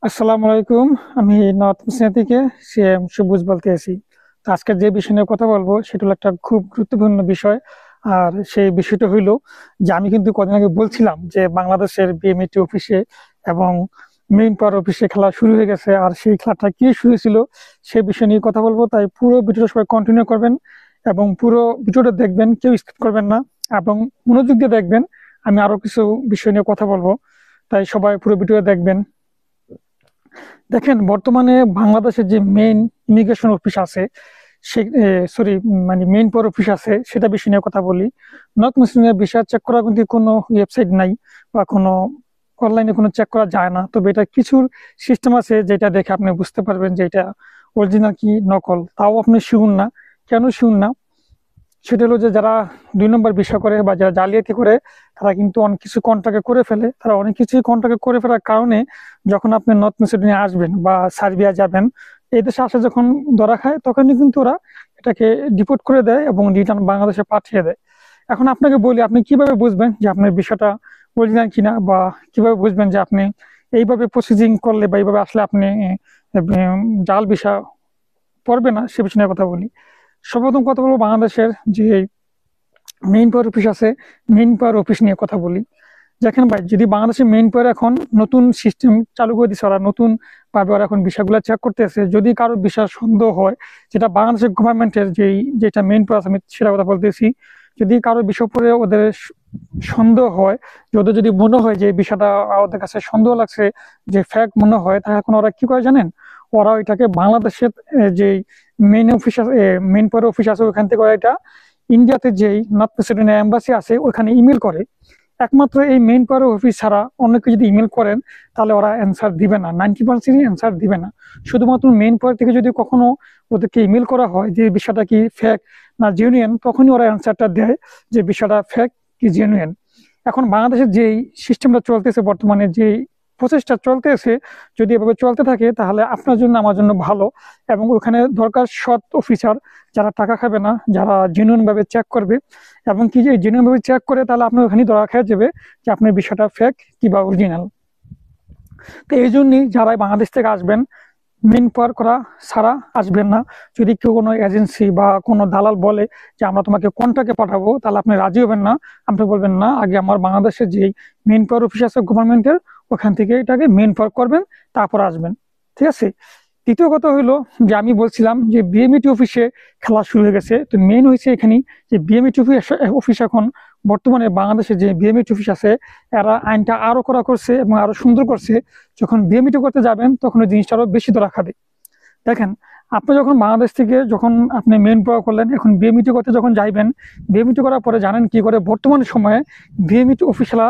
আসসালামু আলাইকুম। আমি নর্থ মিশন থেকে সিএম সবুজ বলতে আছি। তো আজকে যে বিষয় নিয়ে কথা বলবো সেটা হলো একটা খুব গুরুত্বপূর্ণ বিষয়। আর সেই বিষয়টা হইলো যে আমি কিন্তু কদিন আগে বলছিলাম যে বাংলাদেশের বিএমইটি অফিসে এবং মেইন পাওয়ার অফিসে খেলা শুরু হয়ে গেছে। আর সেই খেলাটা কি শুরু হয়েছিল সেই বিষয় নিয়ে কথা বলবো। তাই পুরো ভিডিওটা সবাই কন্টিনিউ করবেন এবং পুরো ভিডিওটা দেখবেন, কেউ স্কিপ করবেন না এবং মনোযোগ দিয়ে দেখবেন। আমি আরো কিছু বিষয় নিয়ে কথা বলবো, তাই সবাই পুরো ভিডিও দেখবেন। দেখেন, বর্তমানে বাংলাদেশের যে মেইন ইমিগ্রেশন অফিস আছে, সে সরি মানে মেইন পাওয়ার অফিস আছে, সেটা বিষয় নিয়ে কথা বলি। নর্থ মুসলিমের ভিসা চেক করার কিন্তু কোনো ওয়েবসাইট নাই বা কোনো অনলাইনে কোনো চেক করা যায় না। তবে এটা কিছু সিস্টেম আছে যেটা দেখে আপনি বুঝতে পারবেন যে এটা অরিজিনাল কি নকল। তাও আপনি শিউর না। কেন শিউর না? সেটা হলো যে যারা 2 নম্বর ভিসা করে বা যারা জালিয়াতি করে, তারা কিন্তু অনেক কিছু কন্ট্রাক্টে করে ফেলে। তারা অনেক কিছুই কন্ট্রাক্টে করে ফেলার কারণে যখন আপনি নর্থ মেসিডোনিয়া আসবেন বা সার্বিয়া যাবেন, এই দেশে আসা যখন ধরা খায় তখনই কিন্তু ওরা এটাকে ডিপোর্ট করে দেয় এবং রিটার্ন বাংলাদেশে পাঠিয়ে দেয়। এখন আপনাকে বলি, আপনি কিভাবে বুঝবেন যে আপনার বিষয়টা অরিজিনাল কিনা, বা কিভাবে বুঝবেন যে আপনি এইভাবে প্রসেসিং করলে বা এইভাবে আসলে আপনি জাল ভিসা পড়বে না, সে বিষয়ে নিয়ে কথা বলি। সর্বপ্রথম কথা বলবো বাংলাদেশের যে মেইন পাওয়ার অফিস আছে, মেইন পাওয়ার অফিস নিয়ে কথা বলি। দেখেন ভাই, যদি বাংলাদেশের মেইন পাওয়ার এখন নতুন সিস্টেম চালু করে দিচ্ছে, ওরা নতুন ভাবে ওরা এখন বিষয়গুলো চেক করতেছে। যদি কারো বিষয় সন্দেহ হয়, যেটা বাংলাদেশের গভর্নমেন্টের যেটা মেইন পাওয়ার আমি সেটা কথা বলতেছি। যদি কারো বিষয় পরে ওদের সন্দেহ হয়, যে ওদের যদি মনে হয় যে বিষয়টা ওদের কাছে সন্দেহ লাগছে, যে ফ্যাক্ট মনে হয়, তাহলে এখন ওরা কি করে জানেন? ওরা ওইটাকে বাংলাদেশের যে মেইন অফিস আছে, মেইন পাওয়ার অফিস আছে, ওখান থেকে ওরা এটা ইন্ডিয়াতে যেই নর্থ মেসিডোনিয়া এম্বাসি আছে ওখানে ইমেল করে। একমাত্র এই মেইন পাওয়ার অফিস ছাড়া অন্য কেউ যদি ইমেল করেন, তাহলে ওরা অ্যান্সার দিবে না, 90% অ্যান্সার দিবে না। শুধুমাত্র মেইন পাওয়ার থেকে যদি কখনো ওদেরকে ইমেল করা হয় যে বিষয়টা কি ফেক না জেনুইন, তখনই ওরা অ্যান্সারটা দেয় যে বিষয়টা ফেক কি জেনুইন। এখন বাংলাদেশের যেই সিস্টেমটা চলতেছে, বর্তমানে যে প্রসেসটা চলতেছে, যদি এভাবে চলতে থাকে তাহলে আপনার জন্য আমার জন্য ভালো। এবং ওখানে দরকার সৎ অফিসার, যারা টাকা খাবে না, যারা জেনুইন ভাবে চেক করবে। এবং কি যে জেনুইন ভাবে চেক করে, তাহলে আপনার ওখানে ধরা খেয়ে যাবে যে আপনার বিষয়টা ফেক কিংবা অরিজিনাল। তো এই জন্যই যারা বাংলাদেশ থেকে আসবেন, মেন পাওয়ার করা ছাড়া আসবেন না। যদি কেউ কোনো এজেন্সি বা কোনো দালাল বলে যে আমরা তোমাকে কন্ট্রাক্টে পাঠাবো, তাহলে আপনি রাজি হবেন না। আপনি বলবেন না, আগে আমার বাংলাদেশের যে মেন পাওয়ার অফিস আছে গভর্নমেন্টের, ওখান থেকে এটাকে মেন পাওয়ার করবেন, তারপর আসবেন। ঠিক আছে। দ্বিতীয় কথা হইলো যে আমি বলছিলাম যে বিএমইটি অফিসে খেলা শুরু হয়ে গেছে। তো মেইন হয়েছে এখানে যে বিএমইটি অফিস এখন বর্তমানে বাংলাদেশে যে বিএমইটি অফিস আছে, এরা আইনটা আরো কড়া করছে এবং আরো সুন্দর করছে। যখন বিএমইটি করতে যাবেন তখন ওই জিনিসটা আরো বেশি ধরা খাবে। দেখেন, আপনি যখন বাংলাদেশ থেকে যখন আপনি মেন পাওয়ার করলেন, এখন বিএমইটি করতে যখন যাইবেন, বিএমইটি করার পরে জানেন কি করে বর্তমান সময়ে বিএমইটি অফিসাররা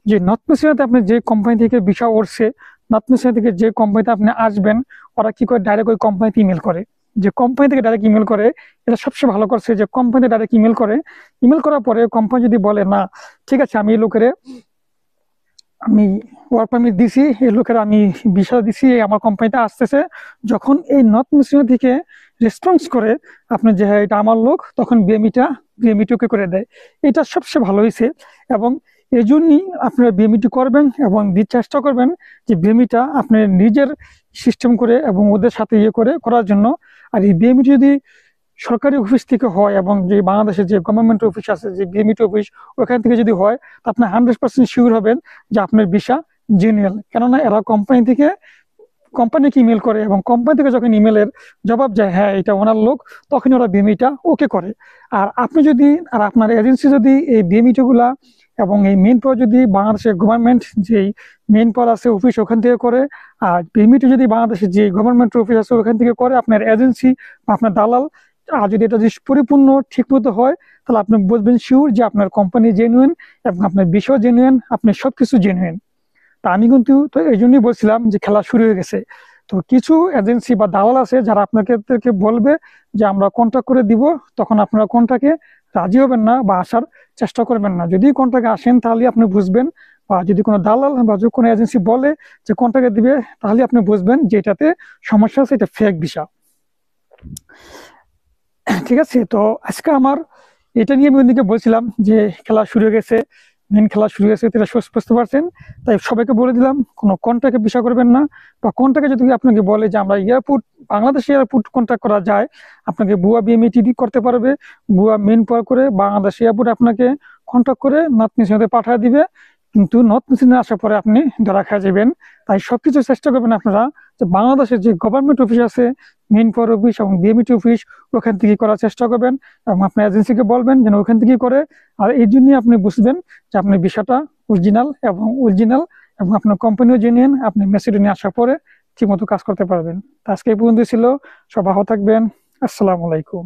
যে নর্থ মেসিনাতে আপনি যে কোম্পানি থেকে ভিসা উঠছে, নর্থ মেসিনা থেকে যে কোম্পানিতে আপনি আসবেন, ওরা কি করে ডাইরেক্ট ওই কোম্পানিতে ইমেল করে। যে কোম্পানি থেকে ডাইরেক্ট ইমেল করে, এটা সবচেয়ে ভালো করছে যে কোম্পানি ডাইরেক্ট ইমেল করে। ইমেল করার পরে কোম্পানি যদি বলে না, ঠিক আছে, আমি এই লোকের আমি ওয়ার্ক পারমিট দিছি, এই লোকের আমি ভিসা দিছি, আমার কোম্পানিতে আসতেছে, যখন এই নর্থ মেসিনা থেকে রেসপন্স করে আপনি যে হ্যাঁ এটা আমার লোক, তখন বিএমইটি ওকে করে দেয়। এটা সবচেয়ে ভালো হয়েছে। এবং এই জন্যই আপনারা বিএমইটি করবেন এবং চেষ্টা করবেন যে বিএমইটা আপনার নিজের সিস্টেম করে এবং ওদের সাথে ইয়ে করে করার জন্য। আর এই বিএমইটি যদি সরকারি অফিস থেকে হয় এবং যে বাংলাদেশের যে গভর্নমেন্ট অফিস আছে, যে বিএমইটি অফিস, ওখান থেকে যদি হয়, তো আপনি 100% শিওর হবেন যে আপনার ভিসা জেনুইন। কেননা এরা কোম্পানিকে ইমেল করে এবং কোম্পানি থেকে যখন ইমেলের জবাব যায় হ্যাঁ এটা ওনার লোক, তখনই ওরা বিএমইটা ওকে করে। আর আপনি যদি, আর আপনার এজেন্সি যদি এই বিএমইটি গুলা এবং এই মেইন পাওয়ার যদি বাংলাদেশের গভর্নমেন্ট যেই মেইন পাওয়ার আছে অফিস ওখান থেকে করে, আর বিএমইটি যদি বাংলাদেশের যে গভর্নমেন্ট অফিস আছে ওখান থেকে করে, আপনার এজেন্সি বা আপনার দালাল, আর যদি এটা যদি পরিপূর্ণ ঠিক মতো হয়, তাহলে আপনি বুঝবেন শিওর যে আপনার কোম্পানি জেনুইন এবং আপনার বিষয় জেনুইন, আপনার সবকিছু জেনুইন। তা আমি কিন্তু তো এই জন্যই বলছিলাম যে খেলা শুরু হয়ে গেছে। তো কিছু এজেন্সি বা দালাল আছে যারা আপনাদেরকে বলবে যে আমরা কন্ট্রাক্ট করে দিব, তখন আপনারা কন্ট্রাক্টে রাজি হবেন না বা আসার চেষ্টা করবেন না। যদি কন্ট্রাক্টে আসেন তাহলে আপনি বুঝবেন, বা যদি কোনো দালাল বা যদি কোনো এজেন্সি বলে যে কন্ট্রাক্টে দিবে, তাহলে আপনি বুঝবেন যে এটাতে সমস্যা আছে, এটা ফেক ভিসা। ঠিক আছে। তো আজকে আমার এটা নিয়ে আমি ওদিকে বলছিলাম যে খেলা শুরু হয়ে গেছে, মেন খেলা শুরু হয়েছে, এটা বুঝতে পারছেন। তাই সবাইকে বলে দিলাম, কোনো কন্ট্রাক্টে বিষয় করবেন না, বা কন্ট্রাক্টে যদি আপনাকে বলে যে আমরা এয়ারপোর্ট, বাংলাদেশে এয়ারপোর্ট কন্ট্রাক্ট করা যায়, আপনাকে ভুয়া বিএমইটিডি করতে পারবে, ভুয়া মেন পাওয়ার করে বাংলাদেশ এয়ারপোর্ট আপনাকে কন্ট্রাক্ট করে নর্থ মিশনাতে পাঠিয়ে দিবে, কিন্তু নর্থ মিশনে আসার পরে আপনি ধরা খেয়ে যাবেন। তাই সবকিছু চেষ্টা করবেন আপনারা যে বাংলাদেশের যে গভর্নমেন্ট অফিস আছে, মেন পাওয়ার অফিস এবং বিএমইটি অফিস, ওখান থেকে করার চেষ্টা করবেন এবং আপনার এজেন্সিকে বলবেন যেন ওখান থেকে করে। আর এই জন্যই আপনি বুঝবেন যে আপনার বিষয়টা অরিজিনাল এবং আপনার কোম্পানিও জেনুইন। আপনি মেসিডোনিয়া আসার পরে ঠিকমতো কাজ করতে পারবেন। আজকে এই পর্যন্ত ছিল। সব ভালো থাকবেন। আসসালামু আলাইকুম।